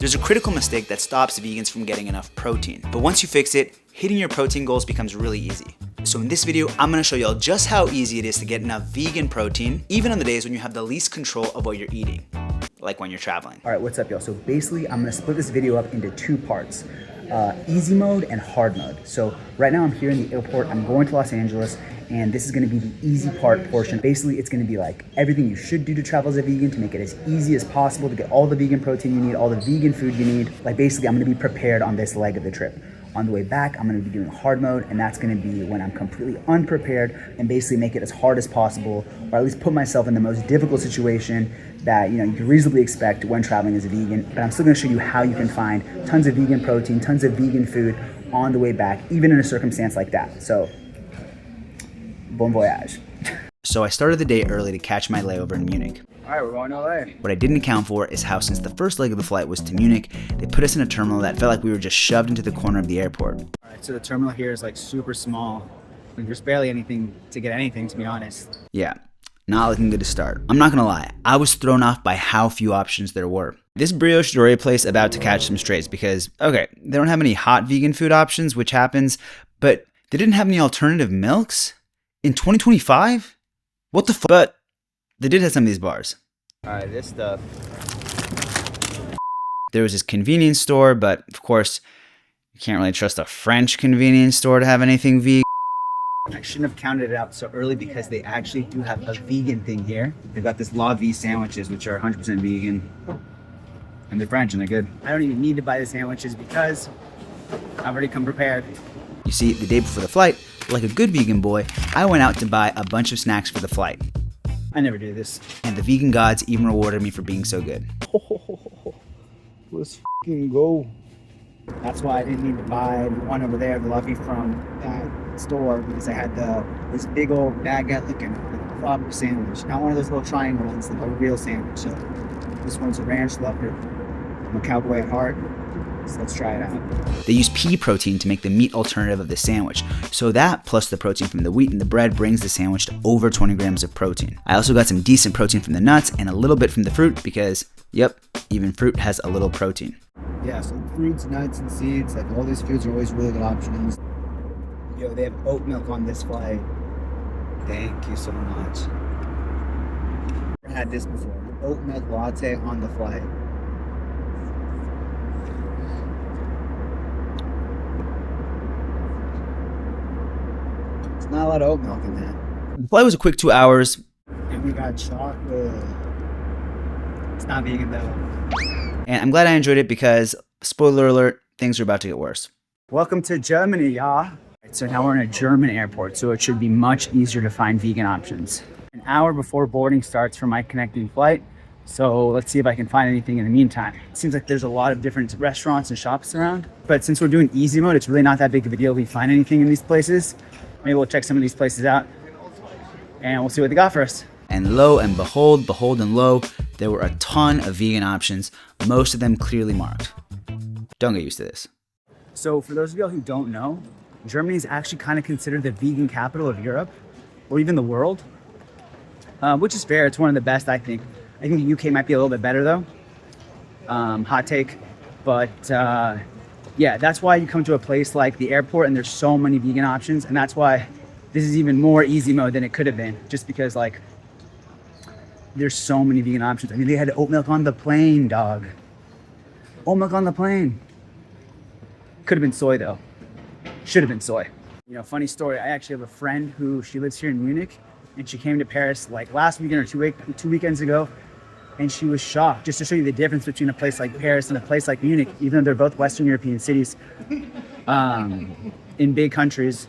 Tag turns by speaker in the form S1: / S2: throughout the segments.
S1: There's a critical mistake that stops vegans from getting enough protein, but once you fix it, hitting your protein goals becomes really easy. So in this video, I'm gonna show y'all just how easy it is to get enough vegan protein, even on the days when you have the least control of what you're eating, like when you're traveling.
S2: All right, what's up, y'all? So basically, I'm gonna split this video up into two parts, easy mode and hard mode. So right now I'm here in the airport, I'm going to Los Angeles, and this is gonna be the easy part portion. Basically, it's gonna be like everything you should do to travel as a vegan to make it as easy as possible to get all the vegan protein you need, all the vegan food you need. Like basically, I'm gonna be prepared on this leg of the trip. On the way back, I'm gonna be doing hard mode, and that's gonna be when I'm completely unprepared and basically make it as hard as possible, or at least put myself in the most difficult situation that you can reasonably expect when traveling as a vegan. But I'm still gonna show you how you can find tons of vegan protein, tons of vegan food on the way back, even in a circumstance like that. So, bon voyage.
S1: So I started the day early to catch my layover in Munich.
S2: All right, we're going to LA.
S1: What I didn't account for is how since the first leg of the flight was to Munich, they put us in a terminal that felt like we were just shoved into the corner of the airport.
S2: All right, so the terminal here is like super small. There's barely anything to get anything, to be honest.
S1: Yeah, not looking good to start. I'm not gonna lie, I was thrown off by how few options there were. This brioche doré place about to catch some strays because, okay, they don't have any hot vegan food options, which happens, but they didn't have any alternative milks? In 2025? What the fuck? But they did have some of these bars.
S2: All right, this stuff.
S1: There was this convenience store, but of course, you can't really trust a French convenience store to have anything vegan.
S2: I shouldn't have counted it out so early because they actually do have a vegan thing here. They've got this La Vie sandwiches, which are 100% vegan. And they're French and they're good. I don't even need to buy the sandwiches because I've already come prepared.
S1: You see, the day before the flight, like a good vegan boy, I went out to buy a bunch of snacks for the flight.
S2: I never do this.
S1: And the vegan gods even rewarded me for being so good.
S2: Let's f***ing go. That's why I didn't need to buy the one over there, the Lucky from that store, because I had this big old baguette looking proper sandwich. Not one of those little triangle ones, like a real sandwich. So this one's a ranch lover. I'm a cowboy at heart. So let's try it out.
S1: They use pea protein to make the meat alternative of the sandwich. So that, plus the protein from the wheat and the bread, brings the sandwich to over 20 grams of protein. I also got some decent protein from the nuts and a little bit from the fruit because, yep, even fruit has a little protein.
S2: Yeah, so fruits, nuts, and seeds, like all these foods are always really good options. Yo, they have oat milk on this flight. Thank you so much. Never had this before. Oat milk latte on the flight. Not a lot of oat milk in that.
S1: The flight was a quick 2 hours.
S2: And we got chocolate. It's not vegan though.
S1: And I'm glad I enjoyed it because, spoiler alert, things are about to get worse.
S2: Welcome to Germany, y'all. So now we're in a German airport, so it should be much easier to find vegan options. An hour before boarding starts for my connecting flight. So let's see if I can find anything in the meantime. It seems like there's a lot of different restaurants and shops around. But since we're doing easy mode, it's really not that big of a deal if we find anything in these places. Maybe we'll check some of these places out and we'll see what they got for us.
S1: And lo and behold and lo, there were a ton of vegan options, most of them clearly marked. Don't get used to this.
S2: So for those of y'all who don't know, Germany is actually kind of considered the vegan capital of Europe or even the world, which is fair. It's one of the best, I think. I think the UK might be a little bit better though. Hot take, but yeah, that's why you come to a place like the airport and there's so many vegan options, and that's why this is even more easy mode than it could have been, just because like there's so many vegan options. I mean, they had oat milk on the plane, dog. Oat milk on the plane. Could have been soy though. Should have been soy. You know, funny story, I actually have a friend who, she lives here in Munich, and she came to Paris like last weekend or two weekends ago, and she was shocked, just to show you the difference between a place like Paris and a place like Munich, even though they're both Western European cities in big countries.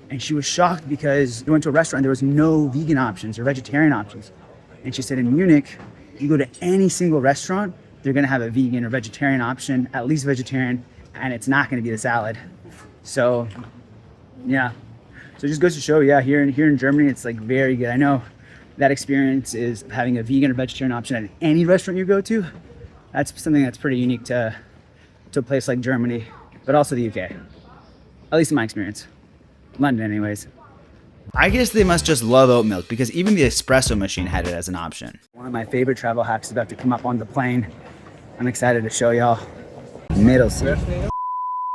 S2: And she was shocked because we went to a restaurant, there was no vegan options or vegetarian options. And she said in Munich, you go to any single restaurant, they're gonna have a vegan or vegetarian option, at least vegetarian, and it's not gonna be the salad. So, yeah. So it just goes to show, yeah, here in Germany, it's like very good. I know that experience is having a vegan or vegetarian option at any restaurant you go to. That's something that's pretty unique to a place like Germany, but also the UK. At least in my experience. London anyways.
S1: I guess they must just love oat milk because even the espresso machine had it as an option.
S2: One of my favorite travel hacks is about to come up on the plane. I'm excited to show y'all. Middle seat.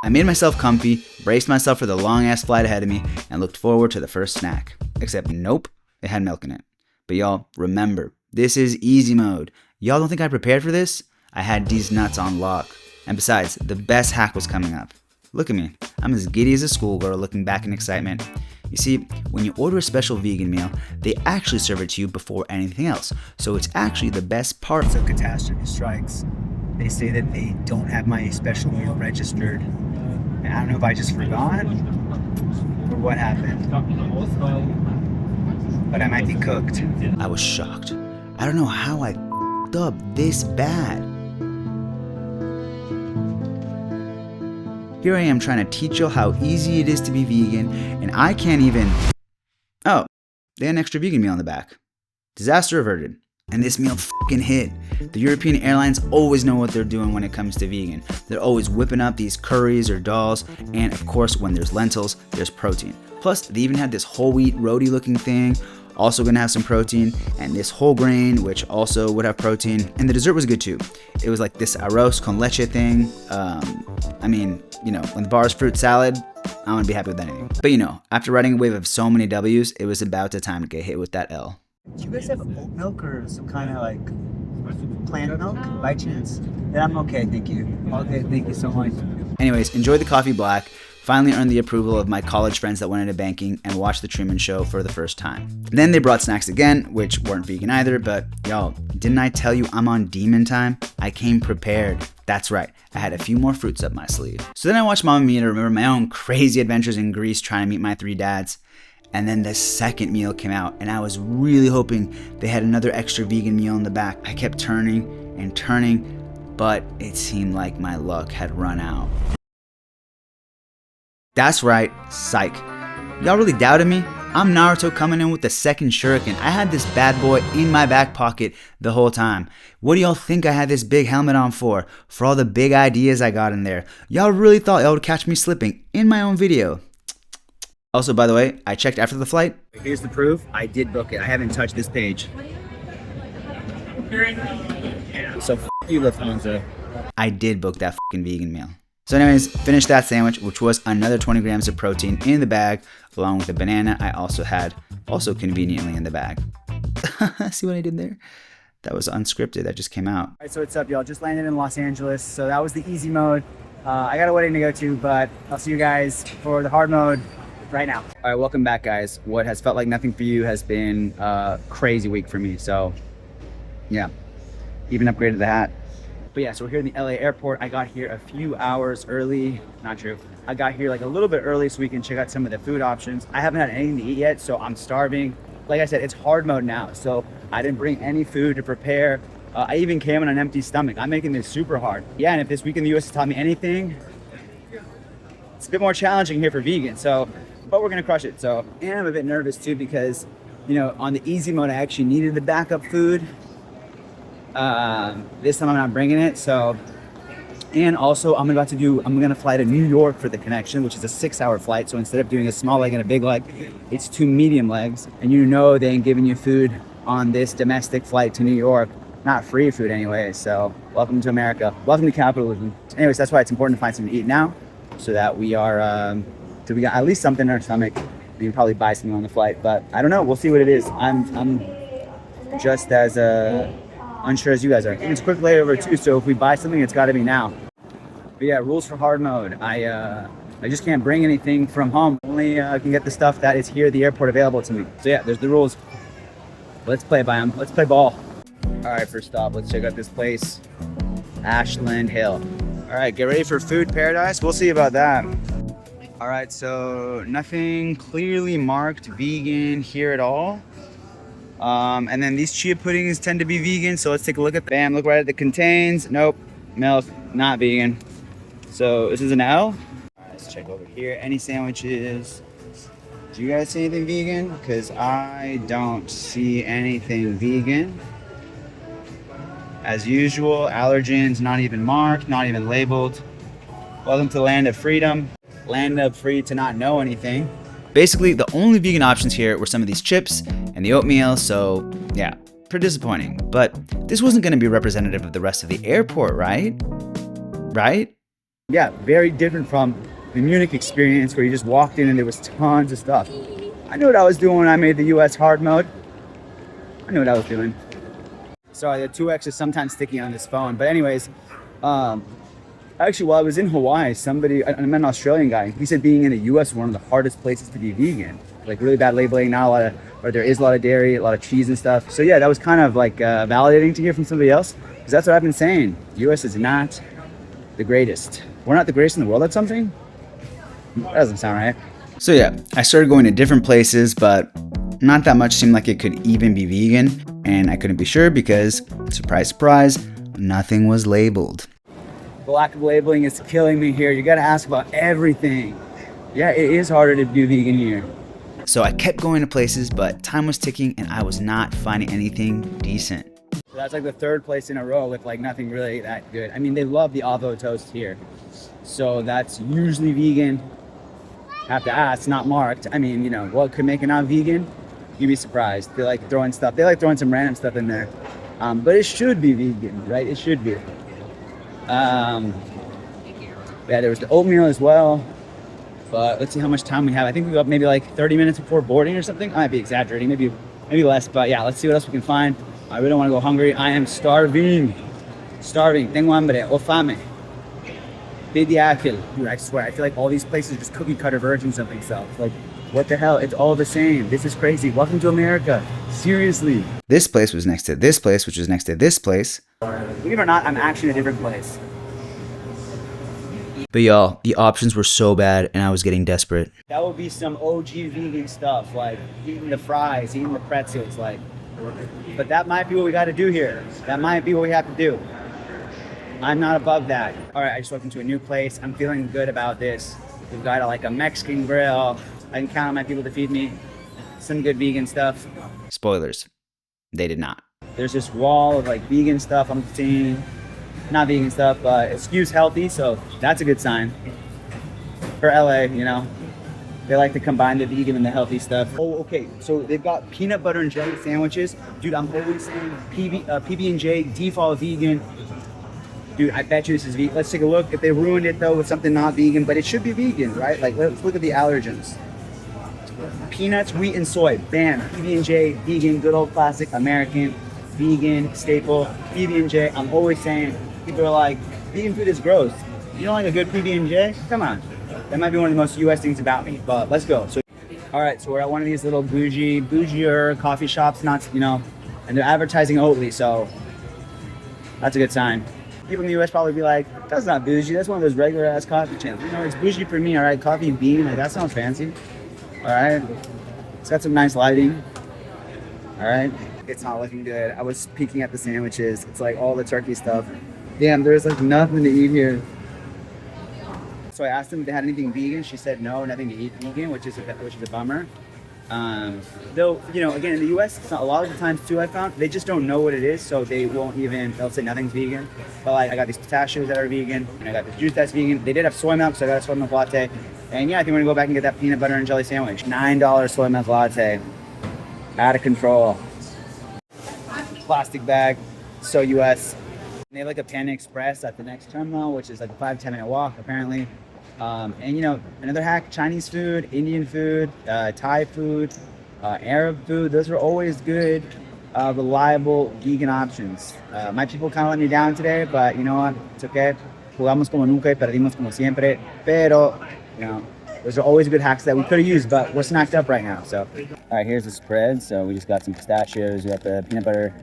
S1: I made myself comfy, braced myself for the long ass flight ahead of me, and looked forward to the first snack. Except nope, it had milk in it. But y'all, remember, this is easy mode. Y'all don't think I prepared for this? I had these nuts on lock. And besides, the best hack was coming up. Look at me, I'm as giddy as a schoolgirl looking back in excitement. You see, when you order a special vegan meal, they actually serve it to you before anything else. So it's actually the best part.
S2: So catastrophe strikes. They say that they don't have my special meal registered. I don't know if I just forgot or what happened. But I might be cooked.
S1: I was shocked. I don't know how I f***ed up this bad. Here I am trying to teach y'all how easy it is to be vegan, and I can't even... Oh, they had an extra vegan meal in the back. Disaster averted. And this meal fucking hit. The European airlines always know what they're doing when it comes to vegan. They're always whipping up these curries or dals, and of course when there's lentils, there's protein. Plus, they even had this whole wheat roti looking thing, also gonna have some protein, and this whole grain, which also would have protein, and the dessert was good too. It was like this arroz con leche thing. I mean, you know, when the bar is fruit salad, I'm gonna be happy with anything. But you know, after riding a wave of so many W's, it was about the time to get hit with that L.
S2: Do you guys have oat milk or some kind of like plant milk by chance? Then I'm okay, thank you. Okay, thank you so much.
S1: Anyways, enjoy the coffee black. Finally earned the approval of my college friends that went into banking and watched the Truman Show for the first time. Then they brought snacks again, which weren't vegan either, but y'all, didn't I tell you I'm on demon time? I came prepared. That's right, I had a few more fruits up my sleeve. So then I watched Mamma Mia to remember my own crazy adventures in Greece trying to meet my 3 dads. And then the second meal came out, and I was really hoping they had another extra vegan meal in the back. I kept turning and turning, but it seemed like my luck had run out. That's right, psych. Y'all really doubted me? I'm Naruto coming in with the second shuriken. I had this bad boy in my back pocket the whole time. What do y'all think I had this big helmet on for? For all the big ideas I got in there. Y'all really thought y'all would catch me slipping in my own video. Also, by the way, I checked after the flight.
S2: Here's the proof. I did book it. I haven't touched this page. So f*** you, Lufthansa.
S1: I did book that fucking vegan meal. So anyways, finished that sandwich, which was another 20 grams of protein in the bag, along with a banana I also had, also conveniently in the bag. See what I did there? That was unscripted. That just came out.
S2: All right, so what's up, y'all? Just landed in Los Angeles. So that was the easy mode. I got a wedding to go to, but I'll see you guys for the hard mode right now. All right, welcome back, guys. What has felt like nothing for you has been a crazy week for me. So yeah, even upgraded the hat. But yeah, so we're here in the LA airport. I got here a few hours early. Not true. I got here like a little bit early so we can check out some of the food options. I haven't had anything to eat yet, so I'm starving. Like I said, it's hard mode now, so I didn't bring any food to prepare. I even came on an empty stomach. I'm making this super hard. Yeah, and if this week in the US has taught me anything, it's a bit more challenging here for vegan, so, but we're gonna crush it. So, and I'm a bit nervous too because, you know, on the easy mode, I actually needed the backup food. This time I'm not bringing it, so, and also I'm gonna fly to New York for the connection, which is a 6-hour flight. So instead of doing a small leg and a big leg, it's 2 medium legs. And you know they ain't giving you food on this domestic flight to New York. Not free food anyway, so welcome to America. Welcome to capitalism. Anyways, that's why it's important to find something to eat now, so that we are, so we got at least something in our stomach. We can probably buy something on the flight, but I don't know, we'll see what it is. I'm just as unsure as you guys are. And it's a quick layover too, so if we buy something, it's gotta be now. But yeah, rules for hard mode. I just can't bring anything from home. Only can get the stuff that is here at the airport available to me. So yeah, there's the rules. Let's play by them. Let's play ball. All right, first stop, let's check out this place. Ashland Hill. All right, get ready for food paradise. We'll see about that. All right, so nothing clearly marked vegan here at all. And then these chia puddings tend to be vegan, so let's take a look at bam, look right at the contains. Nope, milk, not vegan. So this is an L. All right, let's check over here. Any sandwiches? Do you guys see anything vegan? Because I don't see anything vegan. As usual, allergens not even marked, not even labeled. Welcome to the land of freedom. Land of free to not know anything. Basically, the only vegan options here were some of these chips and the oatmeal, so yeah,
S1: pretty disappointing. But this wasn't going to be representative of the rest of the airport, right? Right?
S2: Yeah, very different from the Munich experience where you just walked in and there was tons of stuff. I knew what I was doing when I made the US hard mode. I knew what I was doing. Sorry, the 2X is sometimes sticky on this phone. But anyways, actually, while I was in Hawaii, I met an Australian guy. He said being in the US is one of the hardest places to be vegan. Like really bad labeling, not a lot of, or there is a lot of dairy, a lot of cheese and stuff. So yeah, that was kind of like validating to hear from somebody else, because that's what I've been saying. US is not the greatest. We're not the greatest in the world at something? That doesn't sound right.
S1: So yeah, I started going to different places, but not that much seemed like it could even be vegan. And I couldn't be sure because, surprise, surprise, nothing was labeled.
S2: The lack of labeling is killing me here. You gotta ask about everything. Yeah, it is harder to do vegan here.
S1: So I kept going to places, but time was ticking and I was not finding anything decent.
S2: So that's like the third place in a row with like nothing really that good. I mean, they love the Avo toast here. So that's usually vegan. Have to ask, not marked. I mean, you know, what could make it not vegan? You'd be surprised. They like throwing some random stuff in there. But it should be vegan, right? It should be. Yeah, there was the oatmeal as well. But let's see how much time we have. I think we got maybe like 30 minutes before boarding or something. I might be exaggerating, maybe less. But yeah, let's see what else we can find. I really don't want to go hungry. I am starving. Tengo hambre. O fame. Pediáquil. Dude, I swear, I feel like all these places are just cookie cutter versions of themselves. Like, what the hell? It's all the same. This is crazy. Welcome to America. Seriously.
S1: This place was next to this place, which was next to this place.
S2: Believe it or not, I'm actually in a different place.
S1: But y'all, the options were so bad and I was getting desperate.
S2: That would be some OG vegan stuff, like eating the fries, eating the pretzels, like. But that might be what we got to do here. That might be what we have to do. I'm not above that. All right, I just walked into a new place. I'm feeling good about this. We've got like a Mexican grill. I can count on my people to feed me some good vegan stuff.
S1: Spoilers, they did not.
S2: There's this wall of like vegan stuff I'm seeing. Not vegan stuff, but it skews healthy, so that's a good sign. For LA, you know, they like to combine the vegan and the healthy stuff. Oh, okay, so they've got peanut butter and jelly sandwiches. Dude, I'm always saying PB&J, default vegan. Dude, I bet you this is vegan. Let's take a look. If they ruined it though with something not vegan, but it should be vegan, right? Like, let's look at the allergens. Peanuts, wheat, and soy. Bam. PB&J, vegan, good old classic American, vegan, staple. PB&J, I'm always saying, people are like, vegan food is gross. You don't like a good PB&J? Come on. That might be one of the most US things about me, but let's go. So, all right, so we're at one of these little bougier coffee shops, not, you know, and they're advertising Oatly, so that's a good sign. People in the US probably be like, that's not bougie, that's one of those regular ass coffee chains. You know, it's bougie for me, all right? Coffee and bean, like that sounds fancy. All right, it's got some nice lighting. All right, it's not looking good. I was peeking at the sandwiches. It's like all the turkey stuff. Damn, there's like nothing to eat here. So I asked them if they had anything vegan. She said no, nothing to eat vegan, which is a bummer. Though, you know, again, in the US, it's not, a lot of the times too, I found, they just don't know what it is, so they'll say nothing's vegan. But like, I got these pistachios that are vegan, and I got this juice that's vegan. They did have soy milk, so I got a soy milk latte. And yeah, I think we're gonna go back and get that peanut butter and jelly sandwich. $9 soy milk latte. Out of control. Plastic bag, so US. And they have like a Panda Express at the next terminal, which is like a 5-10 minute walk, apparently. And you know, another hack, Chinese food, Indian food, Thai food, Arab food, those are always good, reliable vegan options. My people kind of let me down today, but you know what, it's okay. Jugamos como nunca y perdimos como siempre. Pero, you know, those are always good hacks that we could have used, but we're snacked up right now. So, all right, here's the spread. So we just got some pistachios, we got the peanut butter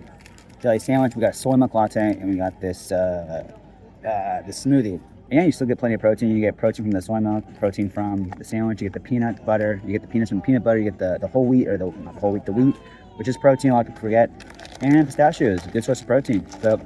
S2: jelly sandwich, we got soy milk latte, and we got this smoothie. And you still get plenty of protein. You get protein from the soy milk, protein from the sandwich, you get the peanut butter, you get the peanuts from the peanut butter, you get the whole wheat, or the wheat, which is protein, a lot of people forget, and pistachios, a good source of protein. So I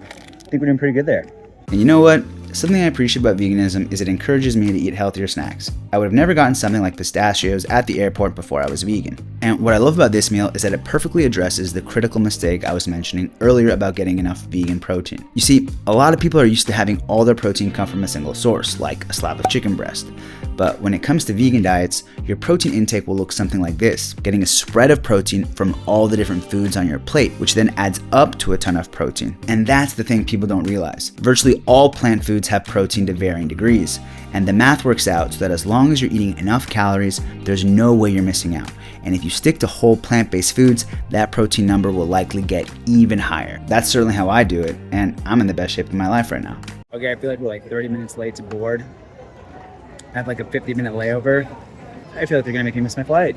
S2: think we're doing pretty good there. And you know what? Something I appreciate about veganism is it encourages me to eat healthier snacks. I would have never gotten something like pistachios at the airport before I was vegan. And what I love about this meal is that it perfectly addresses the critical mistake I was mentioning earlier about getting enough vegan protein. You see, a lot of people are used to having all their protein come from a single source, like a slab of chicken breast.
S1: But when it comes to vegan diets, your protein intake will look something like this, getting a spread of protein from all the different foods on your plate, which then adds up to a ton of protein. And that's the thing people don't realize. Virtually all plant foods have protein to varying degrees, and the math works out so that as long as you're eating enough calories, there's no way you're missing out. And if you stick to whole plant-based foods, that protein number will likely get even higher. That's certainly how I do it, and I'm in the best shape of my life right now.
S2: Okay, I feel like we're like 30 minutes late to board. I have like a 50-minute layover. I feel like they're gonna make me miss my flight.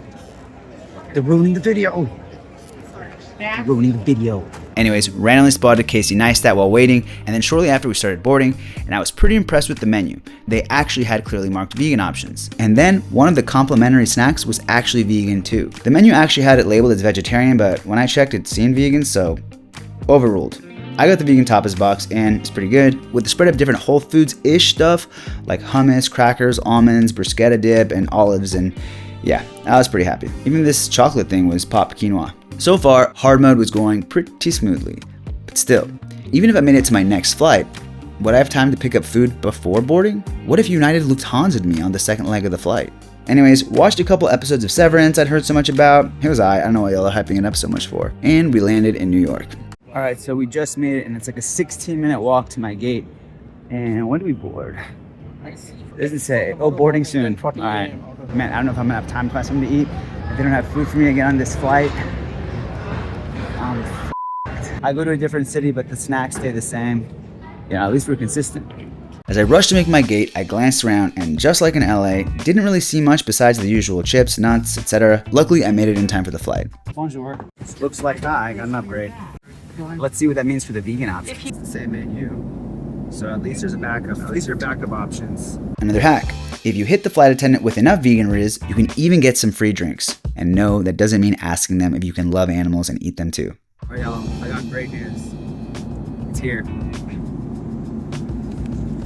S2: They're ruining the video. They're ruining the video.
S1: Anyways, randomly spotted Casey Neistat while waiting, and then shortly after we started boarding, and I was pretty impressed with the menu. They actually had clearly marked vegan options. And then one of the complimentary snacks was actually vegan too. The menu actually had it labeled as vegetarian, but when I checked it seemed vegan, so overruled. I got the vegan tapas box and it's pretty good, with a spread of different Whole Foods-ish stuff like hummus, crackers, almonds, bruschetta dip, and olives, and yeah, I was pretty happy. Even this chocolate thing was popped quinoa. So far, hard mode was going pretty smoothly, but still, even if I made it to my next flight, would I have time to pick up food before boarding? What if United Lufthansa'd me on the second leg of the flight? Anyways, watched a couple episodes of Severance I'd heard so much about. It was I don't know why y'all are hyping it up so much for. And we landed in New York.
S2: All right, so we just made it, and it's like a 16-minute walk to my gate. And when do we board? It doesn't say. Oh, boarding soon. All right. Man, I don't know if I'm gonna have time to find something to eat. If they don't have food for me to get on this flight, I'm f***ed. I go to a different city, but the snacks stay the same. Yeah, at least we're consistent.
S1: As I rushed to make my gate, I glanced around, and just like in LA, didn't really see much besides the usual chips, nuts, etc. Luckily, I made it in time for the flight.
S2: Bonjour. This looks like I got an upgrade. Let's see what that means for the vegan options. It's the same menu. So at least there's a backup. At least there are backup options.
S1: Another hack. If you hit the flight attendant with enough vegan riz, you can even get some free drinks. And no, that doesn't mean asking them if you can love animals and eat them too.
S2: All right, y'all, I got great news. It's here.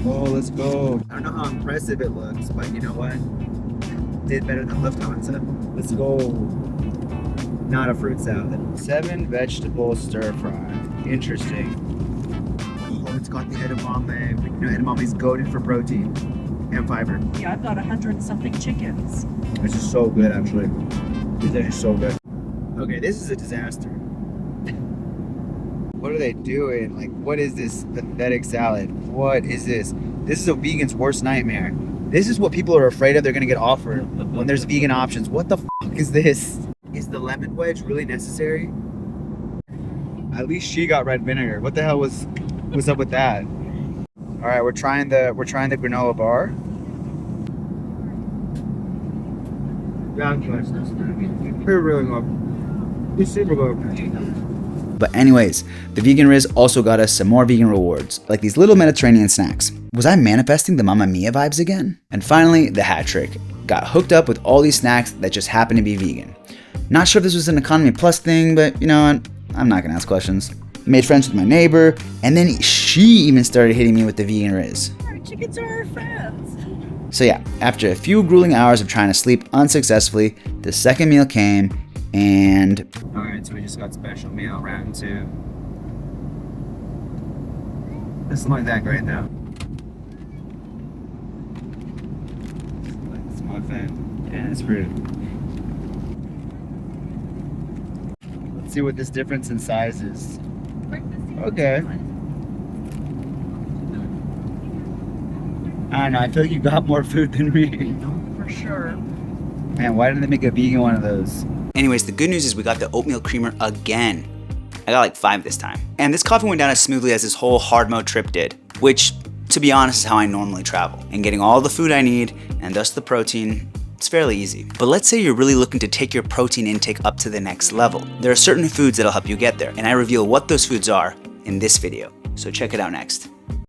S2: Oh, let's go. I don't know how impressive it looks, but you know what? Did better than Lufthansa. Let's go. Not a fruit salad.
S1: 7 vegetable stir fry. Interesting.
S2: Oh, it's got the edamame. You know, edamame's goated for protein and fiber.
S3: Yeah, I've got 100-something chickens.
S2: This is so good, actually. This is actually so good. Okay, this is a disaster. What are they doing? Like, what is this pathetic salad? What is this? This is a vegan's worst nightmare. This is what people are afraid of they're gonna get offered when there's vegan options. What the fuck is this? Is the lemon wedge really necessary? At least she got red vinegar. What the hell was up with that? All right, we're trying the granola bar. We're really good. It's super good.
S1: But anyways, the vegan riz also got us some more vegan rewards, like these little Mediterranean snacks. Was I manifesting the Mamma Mia vibes again? And finally, the hat trick. Got hooked up with all these snacks that just happen to be vegan. Not sure if this was an economy plus thing, but you know what? I'm not gonna ask questions. Made friends with my neighbor, and then she even started hitting me with the vegan riz.
S3: Our chickens are our friends.
S1: So yeah, after a few grueling hours of trying to sleep unsuccessfully, the second meal came, and...
S2: Alright, so we just got special meal round 2. Doesn't look that great though. It's my fan. Yeah, it's pretty. Let's see what this difference in size is. Okay. I don't know, I feel like you got more food than me.
S3: For sure.
S2: Man, why didn't they make a vegan one of those?
S1: Anyways, the good news is we got the oatmeal creamer again. I got like 5 this time. And this coffee went down as smoothly as this whole hard mode trip did, which, to be honest, is how I normally travel. And getting all the food I need, and thus the protein, it's fairly easy. But let's say you're really looking to take your protein intake up to the next level. There are certain foods that'll help you get there, and I reveal what those foods are in this video. So check it out next.